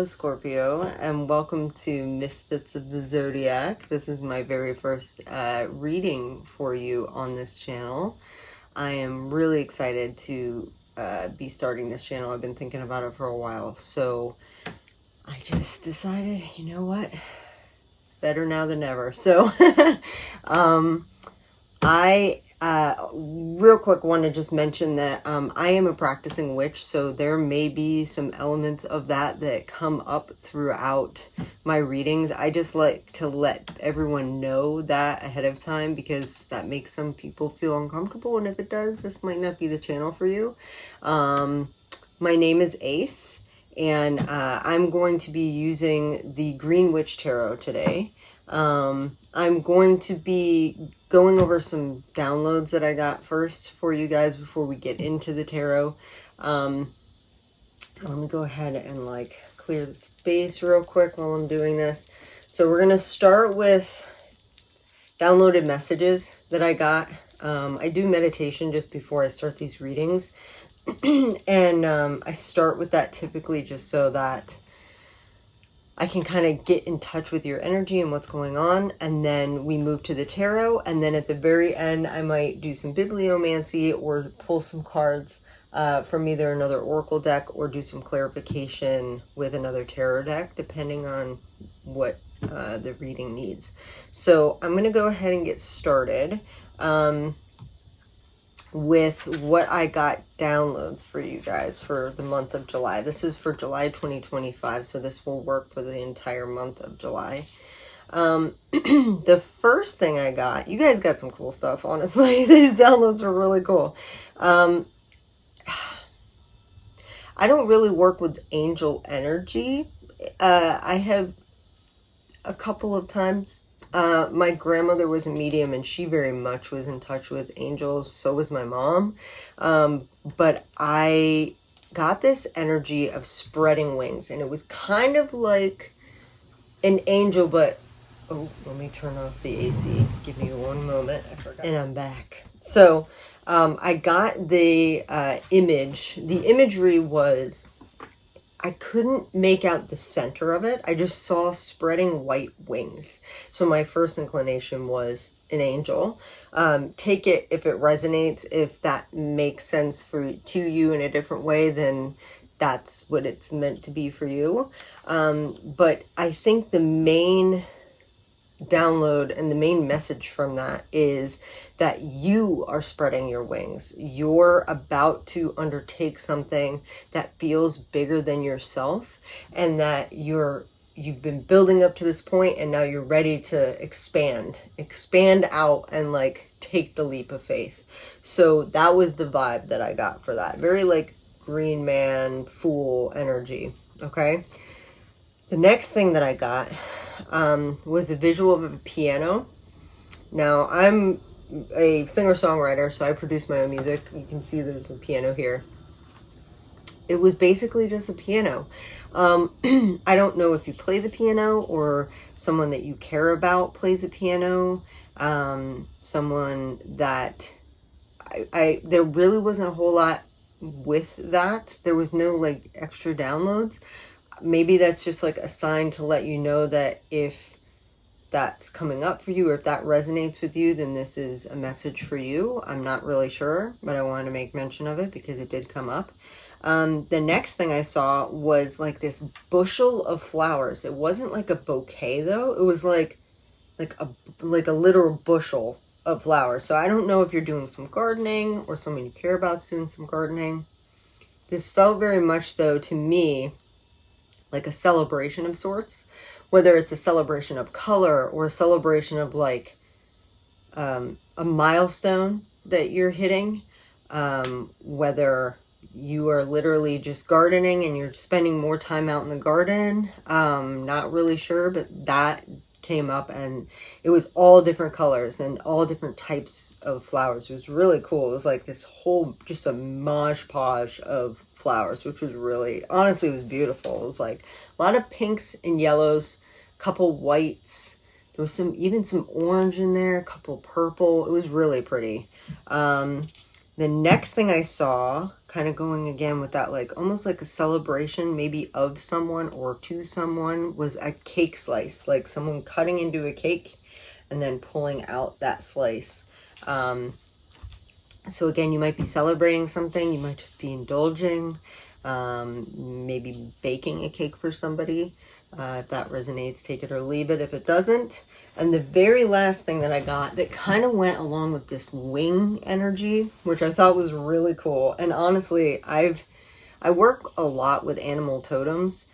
Hello, Scorpio, and welcome to Misfits of the Zodiac. This is my very first reading for you on this channel. I am really excited to be starting this channel. I've been thinking about it for a while, so I just decided, you know what? Better now than never. So, I real quick want to just mention that I am a practicing witch, so there may be some elements of that come up throughout my readings. I just like to let everyone know that ahead of time because that makes some people feel uncomfortable, and if it does, this might not be the channel for you. My name is Ace, and I'm going to be using the Green Witch Tarot today. I'm going to be going over some downloads that I got first for you guys before we get into the tarot. Let me go ahead and clear the space real quick while I'm doing this. So we're going to start with downloaded messages that I got. I do meditation just before I start these readings. And I start with that typically just so that I can kind of get in touch with your energy and what's going on, and then we move to the tarot, and then at the very end I might do some bibliomancy or pull some cards from either another oracle deck or do some clarification with another tarot deck depending on what the reading needs. So I'm going to go ahead and get started with what I got downloads for you guys for the month of July. This is for July 2025, so this will work for the entire month of July. The first thing I got, you guys got some cool stuff, honestly. These downloads are really cool. I don't really work with angel energy. I have a couple of times. My grandmother was a medium and she very much was in touch with angels. So was my mom. But I got this energy of spreading wings, and it was kind of like an angel, but oh, let me turn off the AC. Give me one moment. I forgot. And I'm back. So, I got the image. The imagery was, I couldn't make out the center of it. I just saw spreading white wings. So my first inclination was an angel. Take it if it resonates. If that makes sense to you in a different way, then that's what it's meant to be for you. But I think the main download and the main message from that is that you are spreading your wings. You're about to undertake something that feels bigger than yourself, and that you've been building up to this point, and now you're ready to expand out and take the leap of faith. So that was the vibe that I got for that. Very Green Man, Fool energy. Okay. The next thing that I got was a visual of a piano. Now, I'm a singer-songwriter, so I produce my own music. You can see there's a piano here. It was basically just a piano. I don't know if you play the piano or someone that you care about plays a piano. Someone that there really wasn't a whole lot with that. There was no extra downloads. Maybe that's just a sign to let you know that if that's coming up for you, or if that resonates with you, then this is a message for you. I'm not really sure, but I wanted to make mention of it because it did come up. The next thing I saw was this bushel of flowers. It wasn't a bouquet though. It was like a literal bushel of flowers. So I don't know if you're doing some gardening or someone you care about doing some gardening. This felt very much though to me like a celebration of sorts, whether it's a celebration of color or a celebration of a milestone that you're hitting, whether you are literally just gardening and you're spending more time out in the garden. Not really sure, but that came up, and it was all different colors and all different types of flowers. It was really cool. It was this whole, just a mosh podge of flowers, which was really, honestly, it was beautiful. It was a lot of pinks and yellows, a couple whites. There was even some orange in there, a couple purple. It was really pretty. The next thing I saw, kind of going again with that, like almost like a celebration, maybe of someone or to someone, was a cake slice, like someone cutting into a cake and then pulling out that slice. So again, you might be celebrating something, you might just be indulging, maybe baking a cake for somebody. If that resonates, take it or leave it. If it doesn't. And the very last thing that I got that kind of went along with this wing energy, which I thought was really cool. And honestly, I work a lot with animal totems.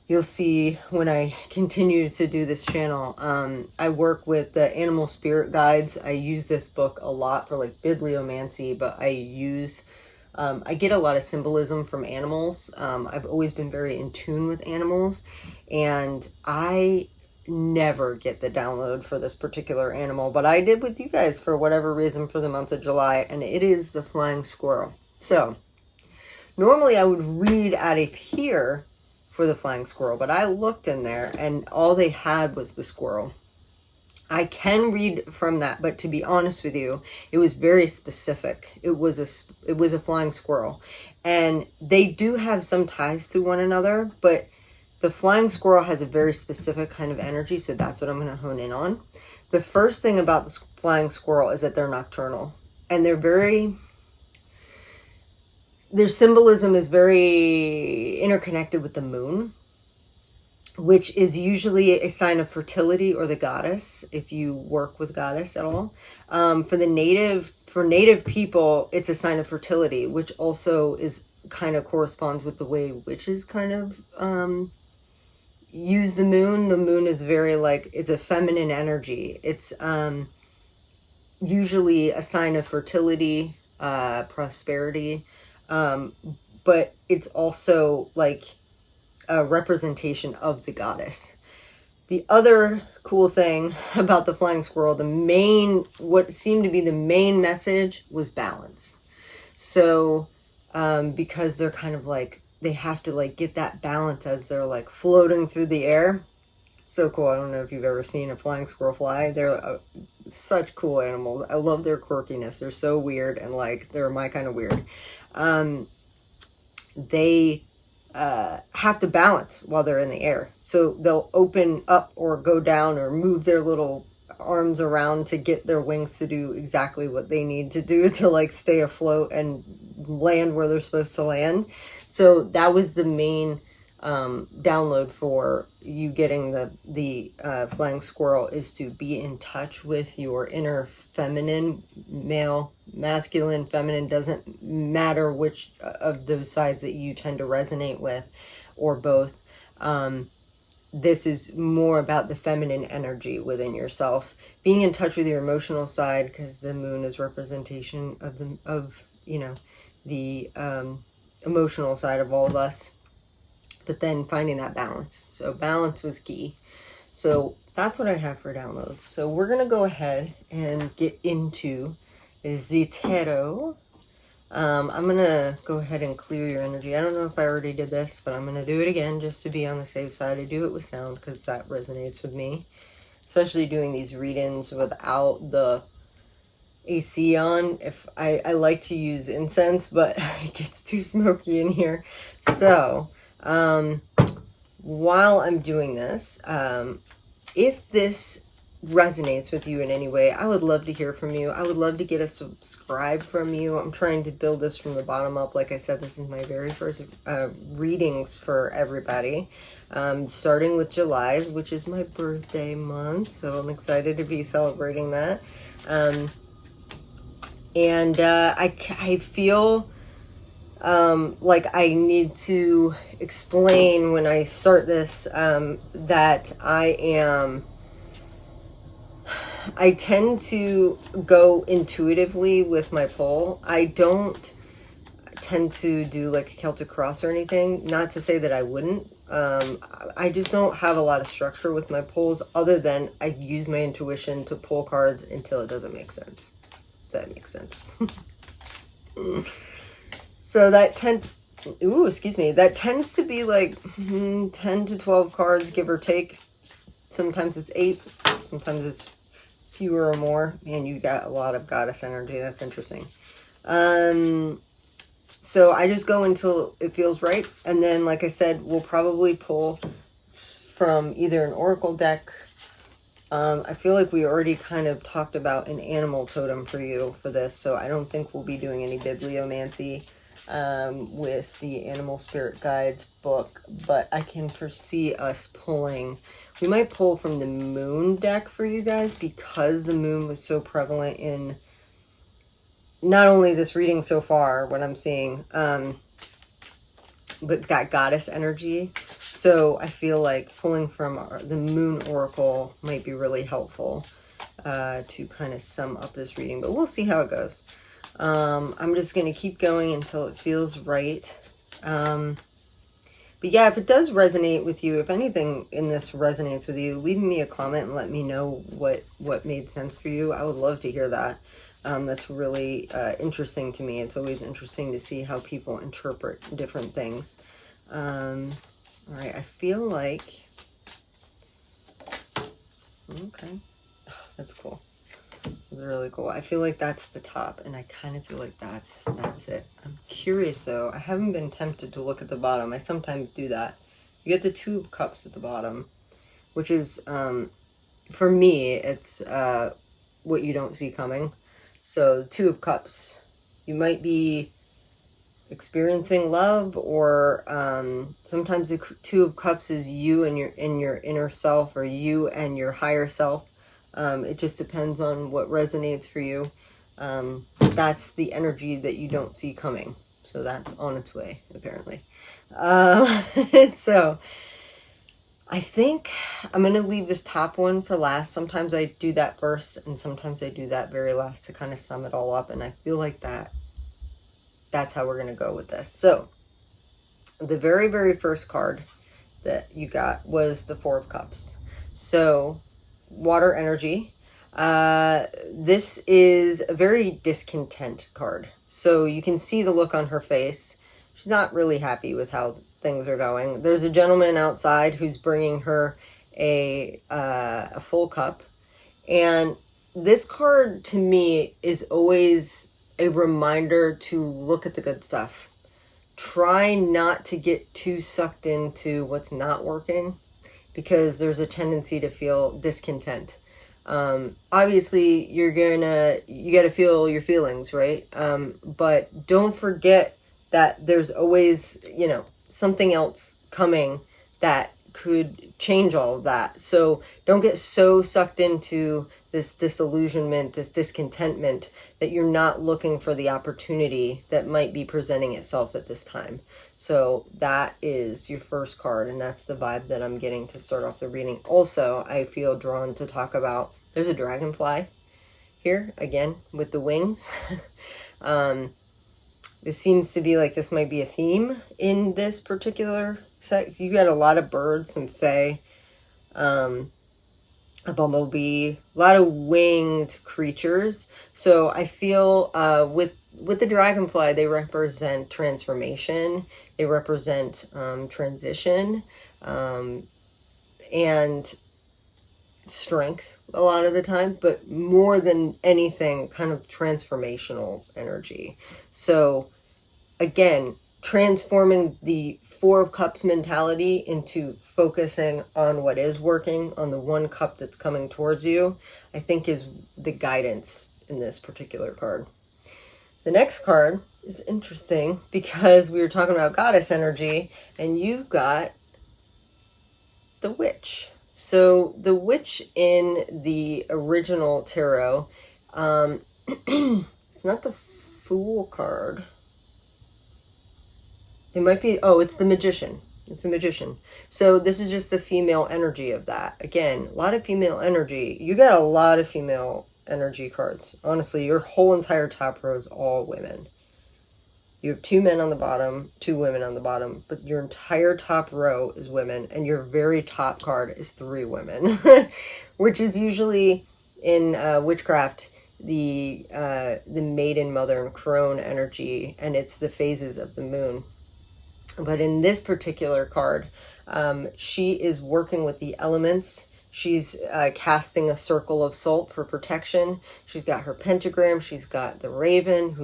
You'll see when I continue to do this channel, I work with the animal spirit guides. I use this book a lot for like bibliomancy, but I get a lot of symbolism from animals. I've always been very in tune with animals, and I never get the download for this particular animal, but I did with you guys for whatever reason for the month of July, and it is the flying squirrel. So normally I would read out of here for the flying squirrel, but I looked in there and all they had was the squirrel. I can read from that, but to be honest with you, it was very specific. It was a flying squirrel, and they do have some ties to one another, but the flying squirrel has a very specific kind of energy, so that's what I'm going to hone in on. The first thing about the flying squirrel is that they're nocturnal, and their symbolism is very interconnected with the moon, which is usually a sign of fertility or the goddess, if you work with goddess at all. For native people, it's a sign of fertility, which also is kind of corresponds with the way witches kind of use the moon. The moon is very like, it's a feminine energy. It's usually a sign of fertility, prosperity, but it's also like a representation of the goddess. The other cool thing about the flying squirrel, what seemed to be the main message was balance. So because they're kind of like, they have to like get that balance as they're like floating through the air. So cool. I don't know if you've ever seen a flying squirrel fly. They're such cool animals. I love their quirkiness. They're so weird, and like they're my kind of weird. They have to balance while they're in the air. So they'll open up or go down or move their little arms around to get their wings to do exactly what they need to do to like stay afloat and land where they're supposed to land. So that was the main download for you getting the flying squirrel, is to be in touch with your inner feminine, male, masculine, feminine, doesn't matter which of those sides that you tend to resonate with, or both. This is more about the feminine energy within yourself, being in touch with your emotional side, because the moon is representation of the emotional side of all of us, but then finding that balance. So balance was key. So that's what I have for downloads. So we're going to go ahead and get into the tarot. I'm going to go ahead and clear your energy. I don't know if I already did this, but I'm going to do it again just to be on the safe side. I do it with sound because that resonates with me, especially doing these read-ins without the AC on. If I like to use incense, but it gets too smoky in here. So while I'm doing this, if this resonates with you in any way, I would love to hear from you. I would love to get a subscribe from you. I'm trying to build this from the bottom up. Like I said, this is my very first readings for everybody, starting with July, which is my birthday month, so I'm excited to be celebrating that. I feel like I need to explain when I start this that I tend to go intuitively with my pull. I don't tend to do like a Celtic cross or anything. Not to say that I wouldn't. I just don't have a lot of structure with my pulls, other than I use my intuition to pull cards until it doesn't make sense. If that makes sense. So that tends to be like 10 to 12 cards, give or take. Sometimes it's 8, sometimes it's fewer or more. Man, you got a lot of goddess energy. That's interesting. So I just go until it feels right. And then, like I said, we'll probably pull from either an oracle deck. I feel like we already kind of talked about an animal totem for you for this. So I don't think we'll be doing any bibliomancy with the Animal Spirit Guides book. But I can foresee us pulling. We might pull from the moon deck for you guys, because the moon was so prevalent in not only this reading so far, what I'm seeing, but that goddess energy. So I feel like pulling from the moon oracle might be really helpful to kind of sum up this reading, but we'll see how it goes. I'm just going to keep going until it feels right. But yeah, if it does resonate with you, if anything in this resonates with you, leave me a comment and let me know what made sense for you. I would love to hear that. That's really interesting to me. It's always interesting to see how people interpret different things. All right, I feel like... Okay. Oh, that's cool. That's really cool. I feel like that's the top, and I kind of feel like that's it. I'm curious, though. I haven't been tempted to look at the bottom. I sometimes do that. You get the Two of Cups at the bottom, which is, for me, it's what you don't see coming. So, the Two of Cups, you might be experiencing love, or sometimes the Two of Cups is you and your inner self, or you and your higher self. It just depends on what resonates for you. That's the energy that you don't see coming. So that's on its way, apparently. So I think I'm going to leave this top one for last. Sometimes I do that first, and sometimes I do that very last to kind of sum it all up. And I feel like that's how we're going to go with this. So the very, very first card that you got was the Four of Cups. So water energy. This is a very discontent card. So you can see the look on her face. She's not really happy with how things are going. There's a gentleman outside who's bringing her a full cup. And this card to me is always a reminder to look at the good stuff. Try not to get too sucked into what's not working, because there's a tendency to feel discontent. Obviously, you gotta feel your feelings, right? But don't forget that there's always, something else coming that could change all of that. So don't get so sucked into this disillusionment, this discontentment, that you're not looking for the opportunity that might be presenting itself at this time. So that is your first card, and that's the vibe that I'm getting to start off the reading. Also, I feel drawn to talk about, there's a dragonfly here, again, with the wings. It seems to be like this might be a theme in this particular set. You got a lot of birds, some fae, a bumblebee, a lot of winged creatures. So I feel with the dragonfly, they represent transformation. They represent transition and strength a lot of the time, but more than anything, kind of transformational energy. So again, transforming the Four of Cups mentality into focusing on what is working, on the one cup that's coming towards you, I think is the guidance in this particular card. The next card is interesting because we were talking about goddess energy, and you've got the Witch. So the Witch in the original tarot, it's not the Fool card. It might be, it's the Magician. It's the Magician. So this is just the female energy of that. Again, a lot of female energy. You got a lot of female energy cards. Honestly, your whole entire top row is all women. You have 2 men on the bottom, 2 women on the bottom, but your entire top row is women, and your very top card is 3 women, which is usually in witchcraft the maiden, mother, and crone energy, and it's the phases of the moon. But in this particular card, she is working with the elements. She's casting a circle of salt for protection. She's got her pentagram. She's got the raven,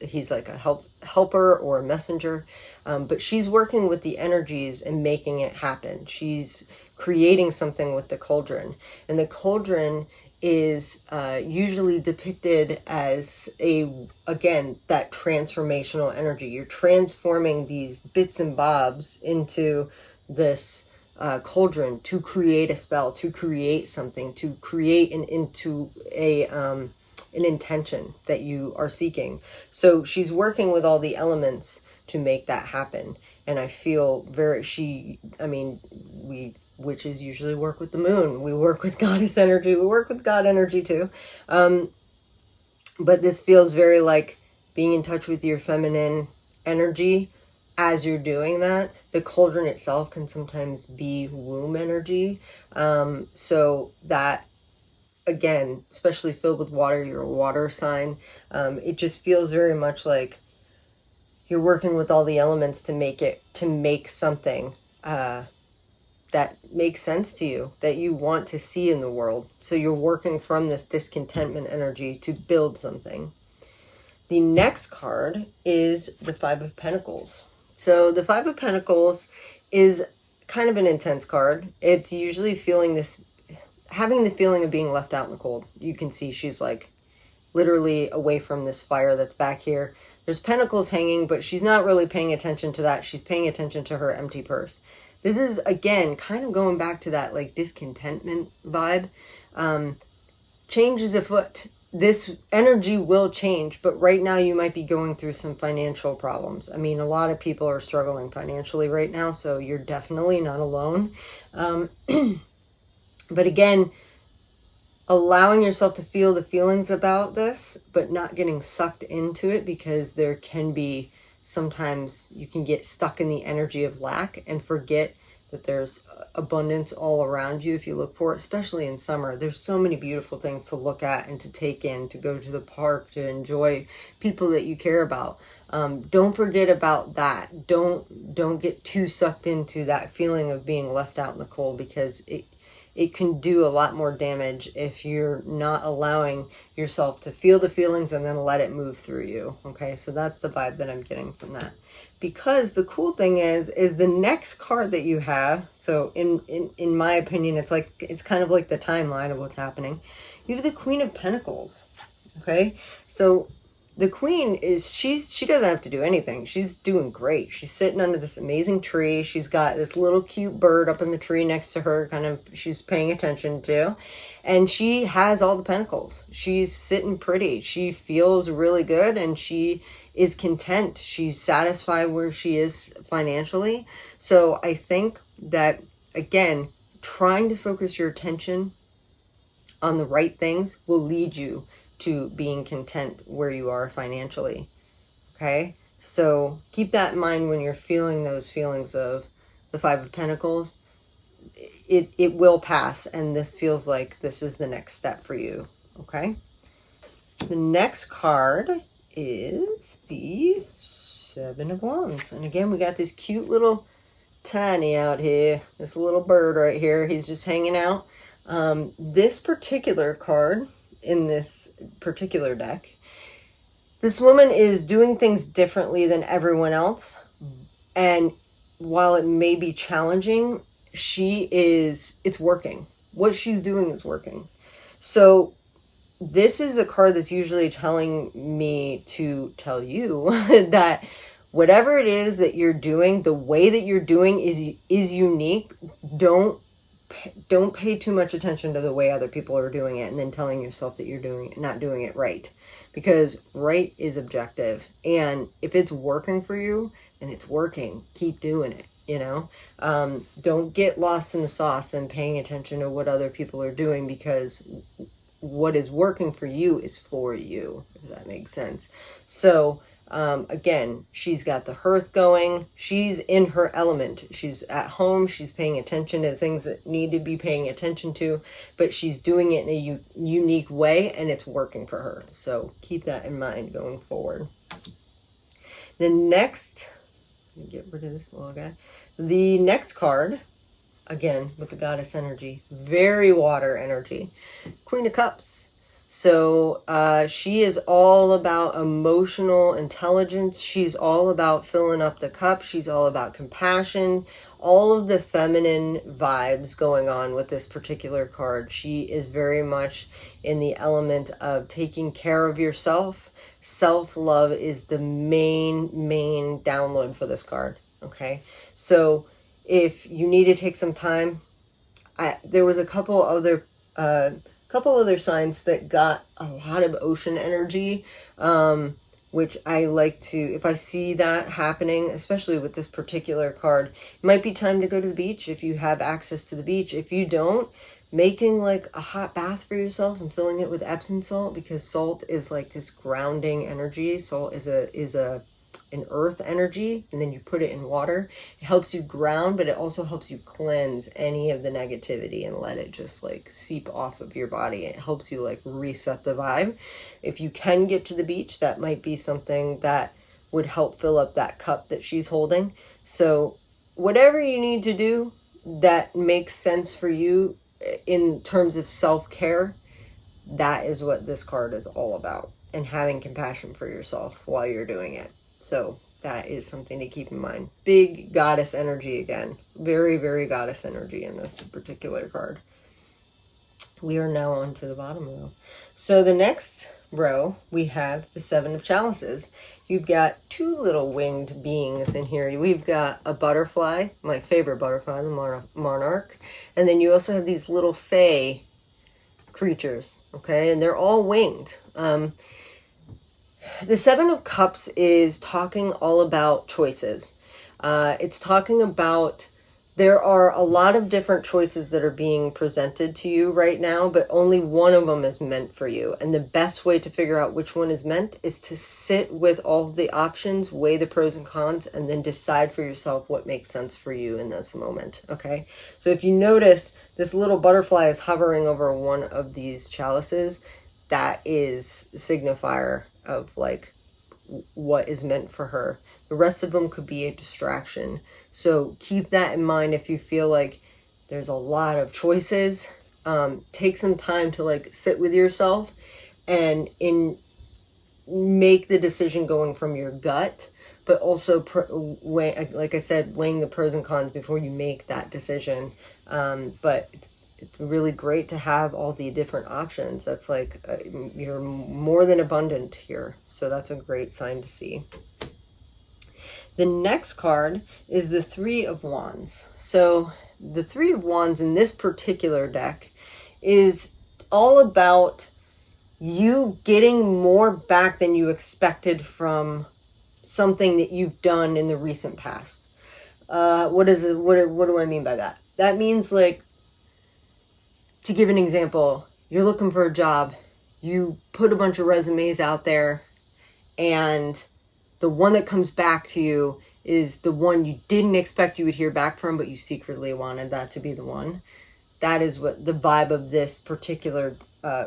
he's like a helper or a messenger. But she's working with the energies and making it happen. She's creating something with the cauldron. And the cauldron is usually depicted as again, that transformational energy. You're transforming these bits and bobs into this cauldron to create a spell, to create something, to create into an intention that you are seeking. So she's working with all the elements to make that happen. And I feel witches usually work with the moon. We work with goddess energy. We work with God energy too. But this feels very like being in touch with your feminine energy as you're doing that. The cauldron itself can sometimes be womb energy. So that, again, especially filled with water, you're a water sign. It just feels very much like you're working with all the elements to make something that makes sense to you, that you want to see in the world. So you're working from this discontentment energy to build something. The next card is the Five of Pentacles. So the Five of Pentacles is kind of an intense card. It's usually having the feeling of being left out in the cold. You can see she's like literally away from this fire that's back here. There's pentacles hanging, but she's not really paying attention to that. She's paying attention to her empty purse. This is, again, kind of going back to that like discontentment vibe. Change is afoot. This energy will change, but right now you might be going through some financial problems. I mean, a lot of people are struggling financially right now, so you're definitely not alone. But again, allowing yourself to feel the feelings about this, but not getting sucked into it, because there can be, sometimes you can get stuck in the energy of lack and forget that there's abundance all around you if you look for it, especially in summer. There's so many beautiful things to look at and to take in, to go to the park, to enjoy people that you care about. Don't forget about that. Don't get too sucked into that feeling of being left out in the cold, because it can do a lot more damage if you're not allowing yourself to feel the feelings and then let it move through you. Okay, so that's the vibe that I'm getting from that. Because the cool thing is the next card that you have, so in my opinion, it's kind of like the timeline of what's happening. You have the Queen of Pentacles. Okay, so the Queen is, she doesn't have to do anything. She's doing great. She's sitting under this amazing tree. She's got this little cute bird up in the tree next to her, kind of, she's paying attention to. And she has all the pentacles. She's sitting pretty. She feels really good, and she is content. She's satisfied where she is financially. So I think that, again, trying to focus your attention on the right things will lead you to being content where you are financially. Okay, so keep that in mind when you're feeling those feelings of the Five of Pentacles. It will pass, and this feels like this is the next step for you. Okay, the next card is the Seven of Wands, and again, we got this cute little Tiny out here, this little bird right here. He's just hanging out. This particular card in this particular deck, this woman is doing things differently than everyone else, and while it may be challenging, it's working. What she's doing is working. So this is a card that's usually telling me to tell you that whatever it is that you're doing, the way that you're doing is unique. Don't pay too much attention to the way other people are doing it and then telling yourself that you're not doing it right, because right is objective. And if it's working for you, then it's working. Keep doing it. Don't get lost in the sauce and paying attention to what other people are doing, because what is working for you is for you, if that makes sense. So again, she's got the hearth going. She's in her element. She's at home. She's paying attention to the things that need to be paying attention to, but she's doing it in a unique way, and it's working for her. So keep that in mind going forward. The next, let me get rid of this little guy. The next card again, with the goddess energy, very water energy. Queen of Cups. So she is all about emotional intelligence. She's all about filling up the cup. She's all about compassion. All of the feminine vibes going on with this particular card. She is very much in the element of taking care of yourself. Self-love is the main download for this card. Okay, so if you need to take some time, there was a couple other signs that got a lot of ocean energy, which I like to, if I see that happening, especially with this particular card, it might be time to go to the beach if you have access to the beach. If you don't, making like a hot bath for yourself and filling it with Epsom salt, because salt is like this grounding energy. Salt is an earth energy, and then you put it in water. It helps you ground, but it also helps you cleanse any of the negativity and let it just like seep off of your body. It helps you like reset the vibe. If you can get to the beach, that might be something that would help fill up that cup that she's holding. So whatever you need to do that makes sense for you in terms of self-care, that is what this card is all about, and having compassion for yourself while you're doing it. So that is something to keep in mind. Big goddess energy again. Very, very goddess energy in this particular card. We are now on to the bottom row. So the next row, we have the Seven of Chalices. You've got two little winged beings in here. We've got a butterfly, my favorite butterfly, the monarch. And then you also have these little fae creatures, okay? And they're all winged. The Seven of Cups is talking all about choices. It's talking about there are a lot of different choices that are being presented to you right now, but only one of them is meant for you. And the best way to figure out which one is meant is to sit with all of the options, weigh the pros and cons, and then decide for yourself what makes sense for you in this moment, okay? So if you notice, this little butterfly is hovering over one of these chalices. That is a signifier of like what is meant for her. The rest of them could be a distraction. So keep that in mind if you feel like there's a lot of choices. Take some time to like sit with yourself and make the decision going from your gut, but also like I said, weighing the pros and cons before you make that decision. But it's really great to have all the different options. That's like, you're more than abundant here. So that's a great sign to see. The next card is the Three of Wands. So the Three of Wands in this particular deck is all about you getting more back than you expected from something that you've done in the recent past. What do I mean by that? That means, like, to give an example, you're looking for a job, you put a bunch of resumes out there, and the one that comes back to you is the one you didn't expect you would hear back from, but you secretly wanted that to be the one. That is what the vibe of this particular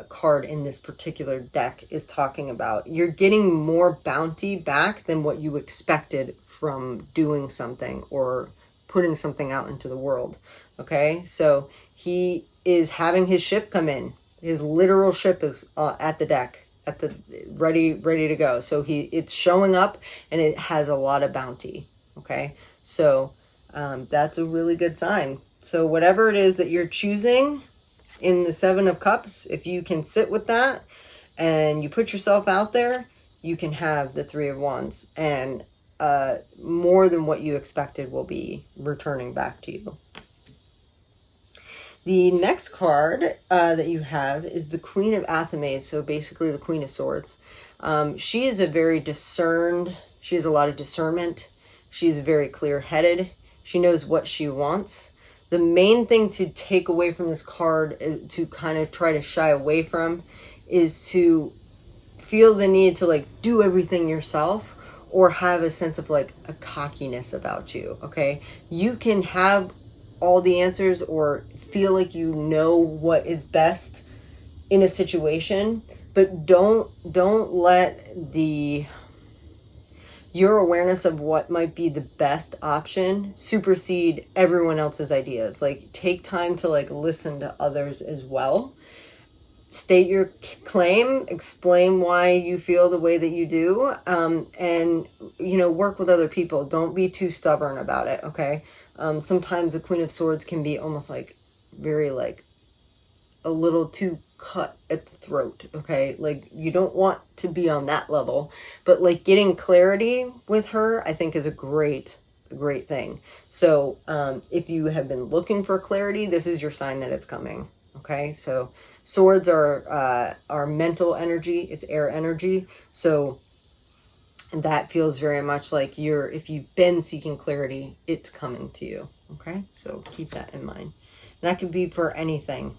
card in this particular deck is talking about. You're getting more bounty back than what you expected from doing something or putting something out into the world. Okay, so he is having his ship come in. His literal ship is at the deck, at the ready to go. So it's showing up, and it has a lot of bounty. Okay, so that's a really good sign. So whatever it is that you're choosing in the Seven of Cups, if you can sit with that and you put yourself out there, you can have the Three of Wands, and more than what you expected will be returning back to you. The next card that you have is the Queen of Athames, so basically the Queen of Swords. She is a very discerned, she has a lot of discernment. She's very clear-headed. She knows what she wants. The main thing to take away from this card, to kind of try to shy away from, is to feel the need to like do everything yourself, or have a sense of like a cockiness about you, okay? You can have all the answers or feel like you know what is best in a situation, but don't let your awareness of what might be the best option supersede everyone else's ideas. Like, take time to like listen to others as well. State your claim, explain why you feel the way that you do, and, you know, work with other people. Don't be too stubborn about it, okay? Sometimes the Queen of Swords can be almost like very like a little too cut at the throat, okay? Like, you don't want to be on that level, but like getting clarity with her, I think is a great thing. So if you have been looking for clarity, this is your sign that it's coming, okay? So swords are mental energy, it's air energy, so that feels very much like if you've been seeking clarity, it's coming to you, okay? So keep that in mind. And that could be for anything.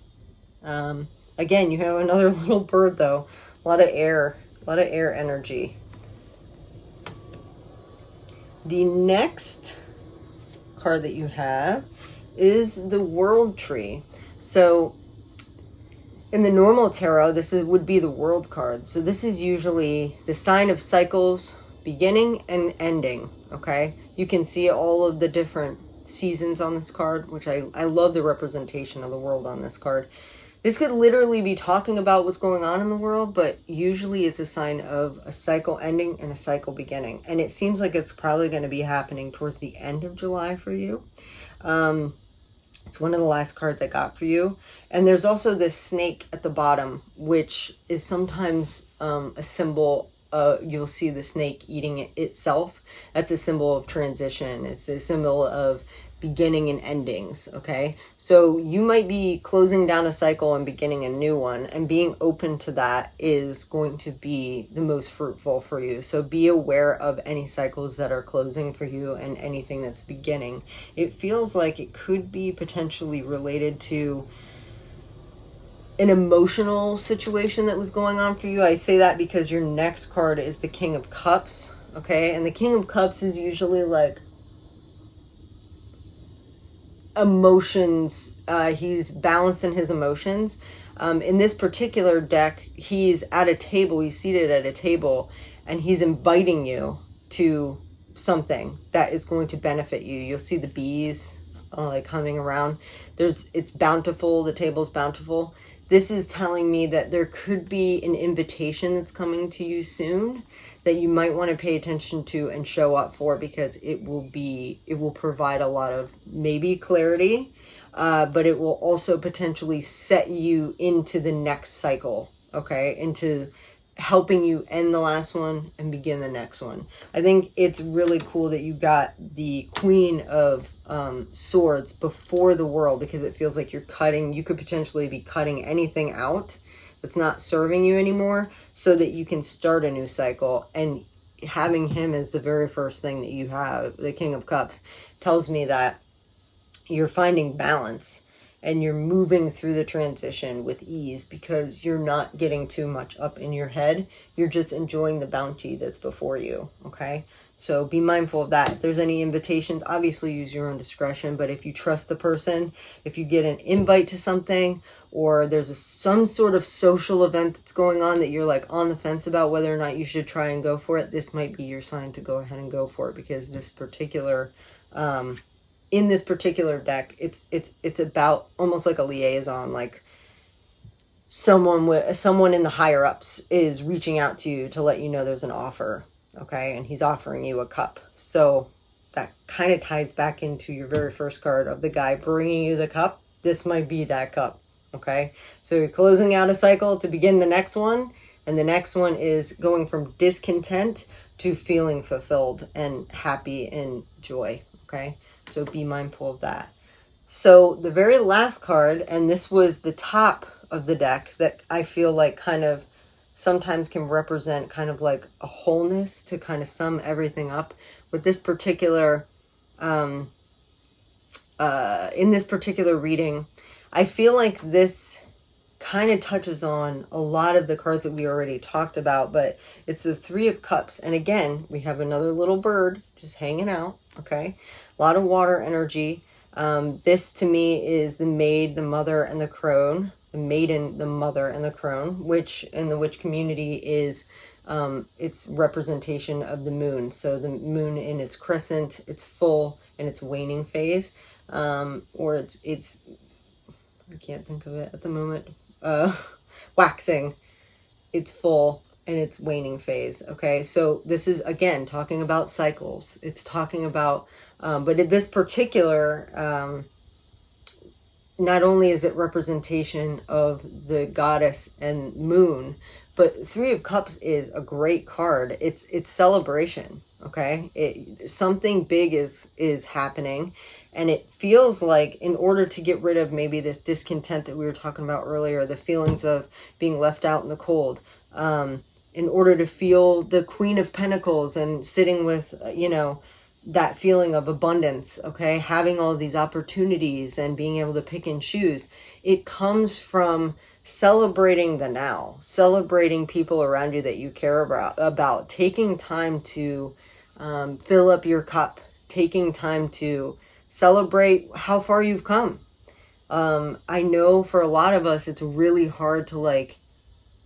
Again, you have another little bird though. A lot of air energy. The next card that you have is the World Tree. So in the normal tarot, would be the World card. So this is usually the sign of cycles, beginning and ending, okay? You can see all of the different seasons on this card, which I love the representation of the world on this card. This could literally be talking about what's going on in the world, but usually it's a sign of a cycle ending and a cycle beginning. And it seems like it's probably going to be happening towards the end of July for you. It's one of the last cards I got for you. And there's also this snake at the bottom, which is sometimes a symbol. You'll see the snake eating itself. That's a symbol of transition. It's a symbol of beginning and endings, okay? So you might be closing down a cycle and beginning a new one, and being open to that is going to be the most fruitful for you. So be aware of any cycles that are closing for you and anything that's beginning. It feels like it could be potentially related to an emotional situation that was going on for you. I say that because your next card is the King of Cups, okay? And the King of Cups is usually like emotions. He's balancing his emotions. In this particular deck, he's at a table, he's seated at a table, and he's inviting you to something that is going to benefit you. You'll see the bees like humming around. It's bountiful, the table's bountiful. This is telling me that there could be an invitation that's coming to you soon that you might want to pay attention to and show up for, because it will provide a lot of maybe clarity, but it will also potentially set you into the next cycle, okay? Into helping you end the last one and begin the next one. I think it's really cool that you got the Queen of Swords before the World, because it feels like you could potentially be cutting anything out that's not serving you anymore, so that you can start a new cycle. And having him as the very first thing that you have, the King of Cups, tells me that you're finding balance and you're moving through the transition with ease, because you're not getting too much up in your head. You're just enjoying the bounty that's before you, okay? So be mindful of that. If there's any invitations, obviously use your own discretion, but if you trust the person, if you get an invite to something, or there's some sort of social event that's going on that you're like on the fence about whether or not you should try and go for it, this might be your sign to go ahead and go for it, because this particular in this particular deck, it's about almost like a liaison, like someone in the higher ups is reaching out to you to let you know there's an offer, okay? And he's offering you a cup. So that kind of ties back into your very first card of the guy bringing you the cup. This might be that cup, okay? So you're closing out a cycle to begin the next one, and the next one is going from discontent to feeling fulfilled and happy and joy, okay? So be mindful of that. So the very last card, and this was the top of the deck, that I feel like kind of sometimes can represent kind of like a wholeness to kind of sum everything up. With this particular, in this particular reading, I feel like this kind of touches on a lot of the cards that we already talked about, but it's the Three of Cups. And again, we have another little bird just hanging out, okay? A lot of water energy. This to me is the maid, the mother, and the crone. The maiden, the mother, and the crone, which in the witch community is It's representation of the moon. So the moon in its crescent, its full and its waning phase, or it's I can't think of it at the moment. Waxing, its full and its waning phase. Okay, so this is again talking about cycles. It's talking about, but in this particular, not only is it representation of the goddess and moon, but Three of Cups is a great card. It's celebration. Okay, something big is happening, and it feels like in order to get rid of maybe this discontent that we were talking about earlier, the feelings of being left out in the cold, in order to feel the Queen of Pentacles and sitting with, that feeling of abundance, okay, having all these opportunities and being able to pick and choose, it comes from celebrating the now, celebrating people around you that you care about, taking time to fill up your cup, taking time to celebrate how far you've come. I know for a lot of us, it's really hard to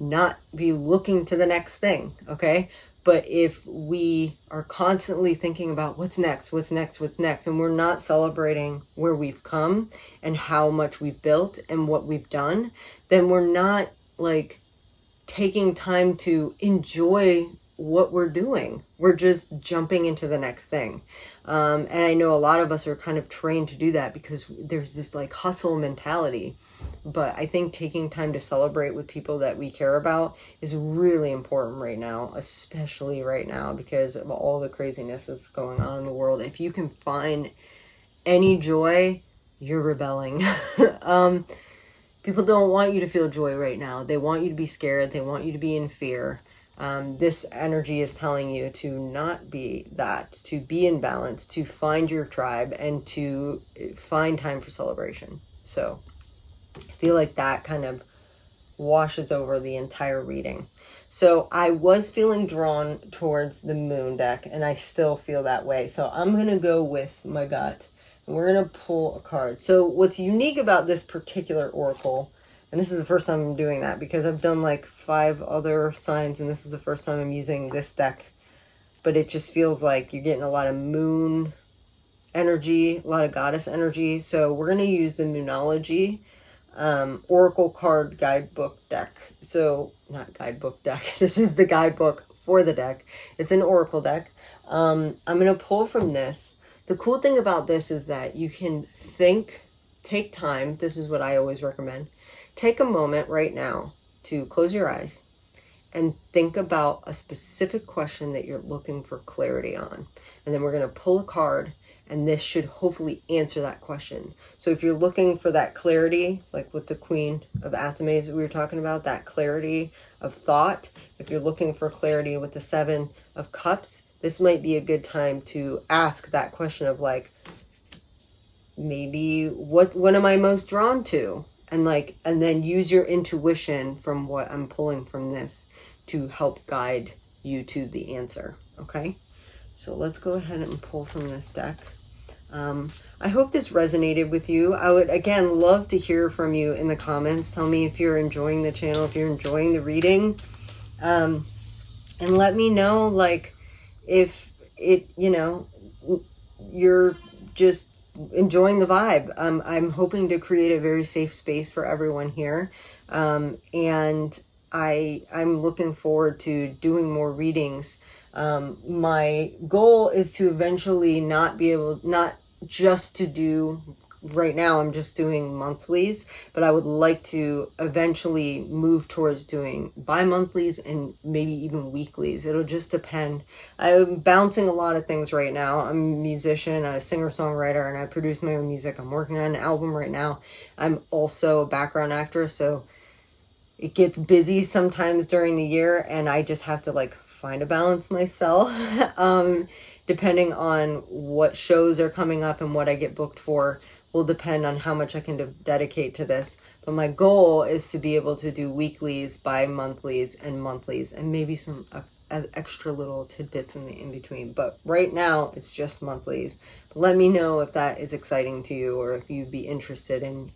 not be looking to the next thing, okay? But if we are constantly thinking about what's next, and we're not celebrating where we've come and how much we've built and what we've done, then we're not taking time to enjoy what we're doing. We're just jumping into the next thing. And I know a lot of us are kind of trained to do that because there's this hustle mentality. But I think taking time to celebrate with people that we care about is really important right now, especially right now because of all the craziness that's going on in the world. If you can find any joy, you're rebelling. People don't want you to feel joy right now. They want you to be scared. They want you to be in fear. This energy is telling you to not be that, to be in balance, to find your tribe, and to find time for celebration. So I feel like that kind of washes over the entire reading. So I was feeling drawn towards the moon deck, and I still feel that way. So I'm going to go with my gut, and we're going to pull a card. So what's unique about this particular oracle, and this is the first time I'm doing that because I've done 5 other signs, and this is the first time I'm using this deck, but it just feels like you're getting a lot of moon energy, a lot of goddess energy. So we're going to use the Moonology Oracle card guidebook deck. So not guidebook deck. This is the guidebook for the deck. It's an oracle deck. I'm going to pull from this. The cool thing about this is that you can take time. This is what I always recommend. Take a moment right now to close your eyes and think about a specific question that you're looking for clarity on. And then we're going to pull a card, and this should hopefully answer that question. So if you're looking for that clarity, like with the Queen of Athames that we were talking about, that clarity of thought, if you're looking for clarity with the 7 of Cups, this might be a good time to ask that question of maybe what am I most drawn to? And then use your intuition from what I'm pulling from this to help guide you to the answer. Okay, so let's go ahead and pull from this deck. I hope this resonated with you. I would again love to hear from you in the comments. Tell me if you're enjoying the channel, if you're enjoying the reading, and let me know if you're just enjoying the vibe. I'm hoping to create a very safe space for everyone here, and I'm looking forward to doing more readings. My goal is to eventually not just to do, right now I'm just doing monthlies, but I would like to eventually move towards doing bi-monthlies and maybe even weeklies. It'll just depend. I'm bouncing a lot of things right now. I'm a musician, a singer-songwriter, and I produce my own music. I'm working on an album right now. I'm also a background actor, so it gets busy sometimes during the year, and I just have to find a balance myself. Depending on what shows are coming up and what I get booked for will depend on how much I can dedicate to this. But my goal is to be able to do weeklies, bi-monthlies, and monthlies, and maybe some extra little tidbits in between. But right now, it's just monthlies. But let me know if that is exciting to you, or if you'd be interested in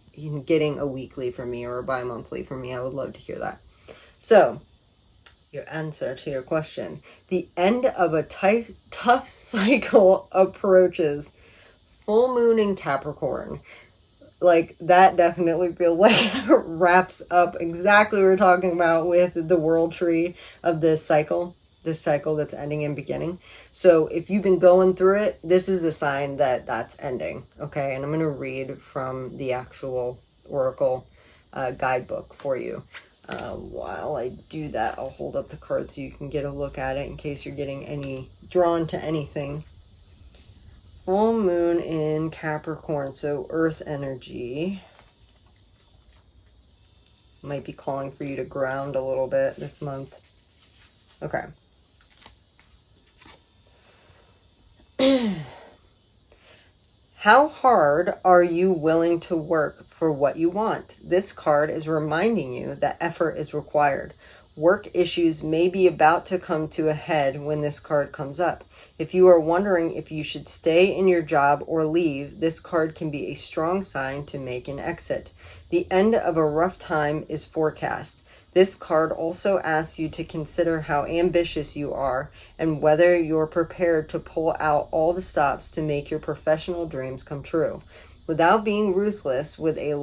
getting a weekly from me or a bi-monthly from me. I would love to hear that. So your answer to your question. The end of a tough cycle approaches. Full moon in Capricorn. Like, that definitely feels like it wraps up exactly what we're talking about with the world tree of this cycle that's ending and beginning. So if you've been going through it, this is a sign that that's ending. Okay, and I'm going to read from the actual oracle guidebook for you. While I do that, I'll hold up the card so you can get a look at it in case you're getting drawn to anything. Full moon in Capricorn, so earth energy. Might be calling for you to ground a little bit this month. Okay. How hard are you willing to work for what you want? This card is reminding you that effort is required. Work issues may be about to come to a head when this card comes up. If you are wondering if you should stay in your job or leave, this card can be a strong sign to make an exit. The end of a rough time is forecast. This card also asks you to consider how ambitious you are and whether you're prepared to pull out all the stops to make your professional dreams come true. Without being ruthless, with a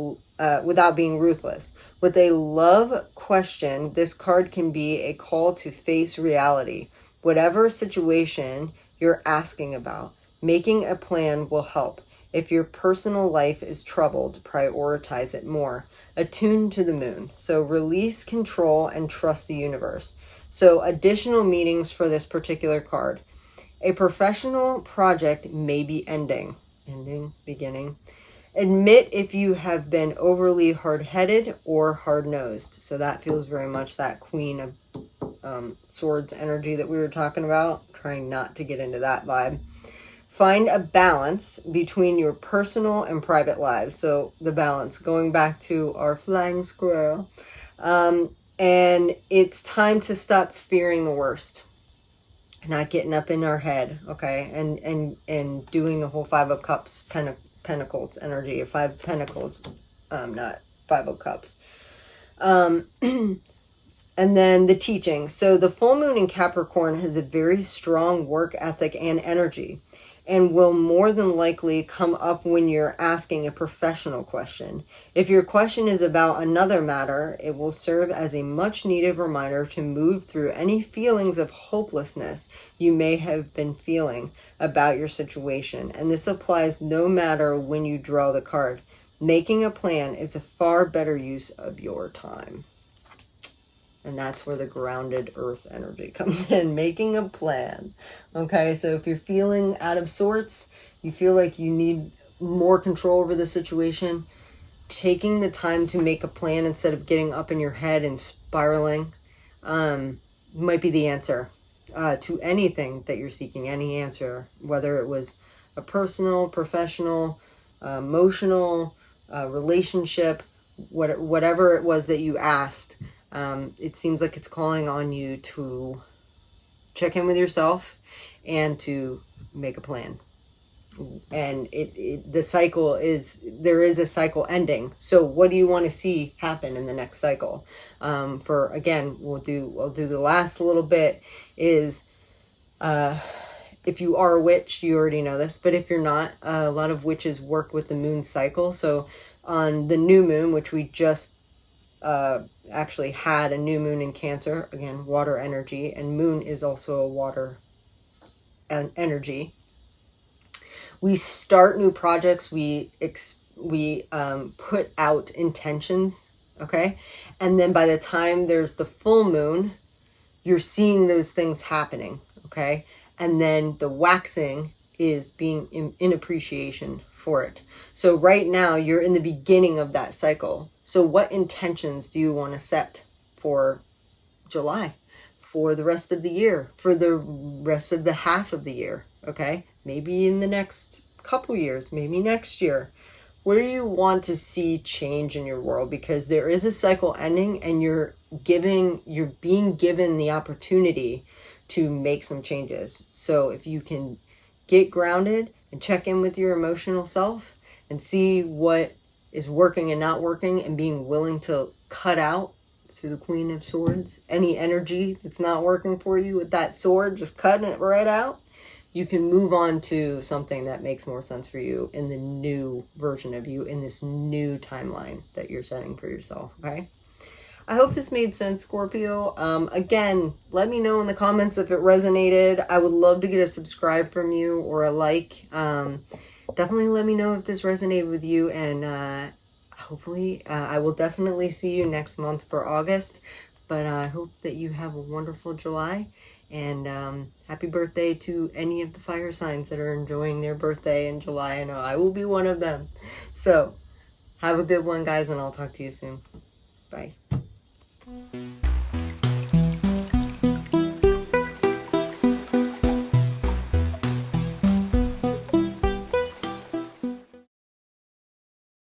love question, this card can be a call to face reality. Whatever situation you're asking about, making a plan will help. If your personal life is troubled, prioritize it more. Attune to the moon. So release control and trust the universe. So additional meanings for this particular card. A professional project may be ending, beginning. Admit if you have been overly hard-headed or hard-nosed. So that feels very much that Queen of Swords energy that we were talking about. Trying not to get into that vibe. Find a balance between your personal and private lives. So the balance, going back to our flying squirrel. And it's time to stop fearing the worst. Not getting up in our head, okay? And doing the whole Five of Cups, Pentacles energy, or Five of Pentacles, not Five of Cups. And then the teaching. So the full moon in Capricorn has a very strong work ethic and energy, and will more than likely come up when you're asking a professional question. If your question is about another matter, it will serve as a much needed reminder to move through any feelings of hopelessness you may have been feeling about your situation. And this applies no matter when you draw the card. Making a plan is a far better use of your time. And that's where the grounded earth energy comes in, making a plan. Okay, so if you're feeling out of sorts, you feel like you need more control over the situation, taking the time to make a plan instead of getting up in your head and spiraling might be the answer to anything that you're seeking, any answer, whether it was a personal, professional, emotional, relationship, whatever it was that you asked. It seems like it's calling on you to check in with yourself and to make a plan. And the cycle there is a cycle ending. So what do you want to see happen in the next cycle? Again, I'll do the last little bit is, if you are a witch, you already know this, but if you're not, a lot of witches work with the moon cycle. So on the new moon, which we just actually had a new moon in Cancer, again, water energy, and moon is also a water energy. We start new projects, we put out intentions, okay? And then by the time there's the full moon, you're seeing those things happening, okay? And then the waxing is being in appreciation for it. So right now you're in the beginning of that cycle. So what intentions do you want to set for July, for the rest of the year, for the rest of the half of the year? Okay, maybe in the next couple years, maybe next year. Where do you want to see change in your world? Because there is a cycle ending, and you're being given the opportunity to make some changes. So if you can get grounded and check in with your emotional self and see what is working and not working, and being willing to cut out to the Queen of Swords. Any energy that's not working for you with that sword, just cutting it right out. You can move on to something that makes more sense for you in the new version of you, in this new timeline that you're setting for yourself, okay? I hope this made sense, Scorpio. Again, let me know in the comments if it resonated. I would love to get a subscribe from you or a like. Definitely let me know if this resonated with you, and hopefully I will definitely see you next month for August. But I hope that you have a wonderful July, and happy birthday to any of the fire signs that are enjoying their birthday in July. I know I will be one of them. So have a good one, guys, and I'll talk to you soon. Bye.